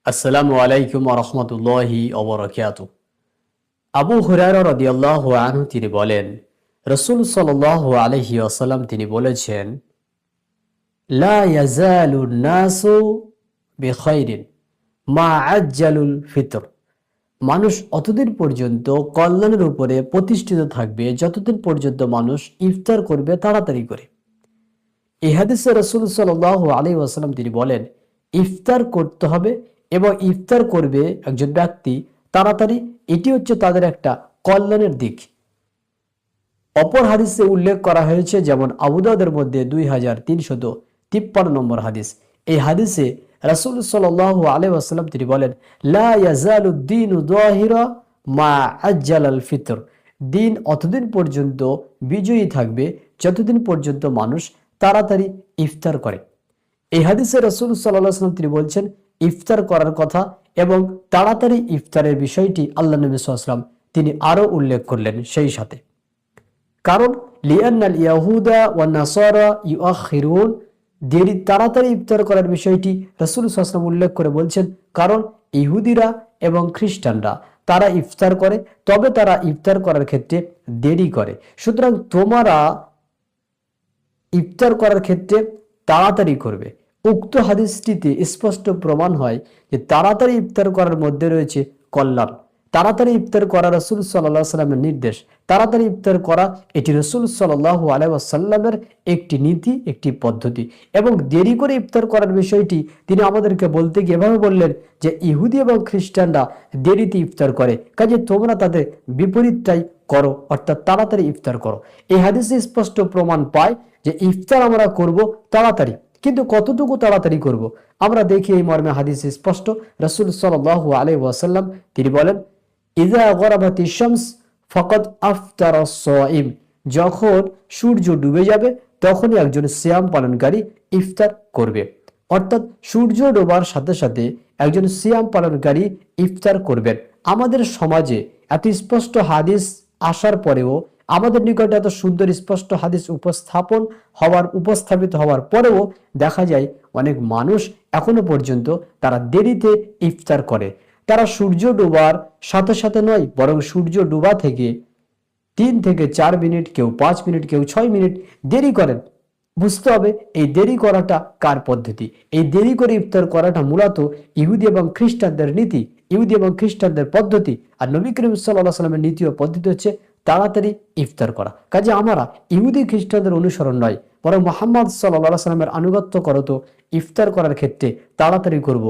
আসসালামু আলাইকুম ওয়া রাহমাতুল্লাহি ওয়া বারাকাতুহু। আবু হুরায়রা রাদিয়াল্লাহু আনহু তিনি বলেন, রাসূল সাল্লাল্লাহু আলাইহি ওয়াসাল্লাম তিনি বলেছেন, লা ইয়াজালু নাসু বিখাইরিন মা আজ্জালুল ফিতর। মানুষ অতদিন পর্যন্ত কল্যাণের উপরে প্রতিষ্ঠিত থাকবে যতদিন পর্যন্ত মানুষ ইফতার করবে তাড়াতাড়ি করে। এই হাদিসে রাসূল সাল্লাল্লাহু আলাইহি ওয়াসাল্লাম তিনি বলেন, ইফতার করতে হবে এবং ইফতার করবে একজন ব্যক্তি তাড়াতাড়ি, এটি হচ্ছে তাদের একটা কল্যাণের দিক। অপর হাদিসে উল্লেখ করা হয়েছে, যেমন আবু দাউদের মধ্যে 2353 নম্বর হাদিস। এই হাদিসে রাসূল সাল্লাল্লাহু আলাইহি ওয়াসাল্লাম তিনি বলেন, লা ইয়াজালুদ দীনু যাহিরা মা আজ্জালাল ফিতর। দিন অতদিন পর্যন্ত বিজয়ী থাকবে যতদিন পর্যন্ত মানুষ তাড়াতাড়ি ইফতার করে। এই হাদিসে রাসূল সাল্লাল্লাহু আলাইহি ওয়াসাল্লাম তিনি বলছেন ইফতার করার কথা এবং তাড়াতাড়ি ইফতারের বিষয়টি আল্লাহ নবী সাল্লাল্লাহু আলাইহি ওয়াসাল্লাম তিনি আরো উল্লেখ করলেন সেই সাথে। কারণ লিআন্নাল ইয়াহুদা ওয়ান নাসারা ইউআখিরুন, দেরি তাড়াতাড়ি ইফতার করার বিষয়টি রাসূল সাল্লাল্লাহু আলাইহি ওয়াসাল্লাম উল্লেখ করে বলছেন, কারণ ইহুদিরা এবং খ্রিস্টানরা তারা ইফতার করে, তবে তারা ইফতার করার ক্ষেত্রে দেরি করে। সুতরাং তোমরা ইফতার করার ক্ষেত্রে তাড়াতাড়ি করবে। উক্ত হাদিসটিতে স্পষ্ট প্রমাণ হয় যে তাড়াতাড়ি ইফতার করার মধ্যে রয়েছে কল্যাণ। তাড়াতাড়ি ইফতার করা রাসূল সাল্লাল্লাহু আলাইহি ওয়াসাল্লামের নির্দেশ। তাড়াতাড়ি ইফতার করা এটি রাসূল সাল্লাল্লাহু আলাইহি ওয়াসাল্লামের একটি নীতি, একটি পদ্ধতি। এবং দেরি করে ইফতার করার বিষয়টি তিনি আমাদেরকে বলতে গিয়ে এভাবে বললেন যে ইহুদি এবং খ্রিস্টানরা দেরিতে ইফতার করে, কাজে তোমরা তাদের বিপরীতটাই করো, অর্থাৎ তাড়াতাড়ি ইফতার করো। এই হাদিসে স্পষ্ট প্রমাণ পায় যে ইফতার আমরা করব তাড়াতাড়ি, কিন্তু কতটুকু তাড়াতাড়ি করব আমরা দেখি এই মর্মে হাদিসে স্পষ্ট। রাসূল সাল্লাল্লাহু আলাইহি ওয়াসাল্লাম তিনি বলেন, ইযা গরাবাতিশ শামস ফাকাদ আফতারা আস-সাইম। যখন সূর্য ডুবে যাবে তখনই একজন সিয়াম পালনকারী ইফতার করবে। অর্থাৎ সূর্য ডোবার সাথে সাথে একজন সিয়াম পালনকারী ইফতার করবেন। আমাদের সমাজে এত স্পষ্ট হাদিস আসার পরেও, আমাদের নিকটে এত সুন্দর স্পষ্ট হাদিস উপস্থাপিত হওয়ার পরেও দেখা যায় অনেক মানুষ এখনো পর্যন্ত তারা দেরিতে ইফতার করে। তারা সূর্য ডোবার সাথে সাথে নয়, বরং সূর্য ডোবা থেকে 3 থেকে 4 মিনিট, কেউ 5 মিনিট, কেউ 6 মিনিট দেরি করেন। বুঝতে হবে এই দেরি করাটা কার পদ্ধতি। এই দেরি করে ইফতার করাটা মূলত ইহুদি এবং খ্রিস্টানদের নীতি, ইহুদি এবং খ্রিস্টানদের পদ্ধতি। আর নবী করিম সাল্লাল্লাহু আলাইহি ওয়াসাল্লামের নীতি ও পদ্ধতি হচ্ছে তাড়াতাড়ি ইফতার করা। কাজে আমরা ইহুদি খ্রিস্টানদের অনুসরণ নয়, বরং মুহাম্মদ সাল্লাল্লাহু আলাইহি ওয়াসাল্লামের আনুগত্য করত। ইফতার করার ক্ষেত্রে তাড়াতাড়ি করব,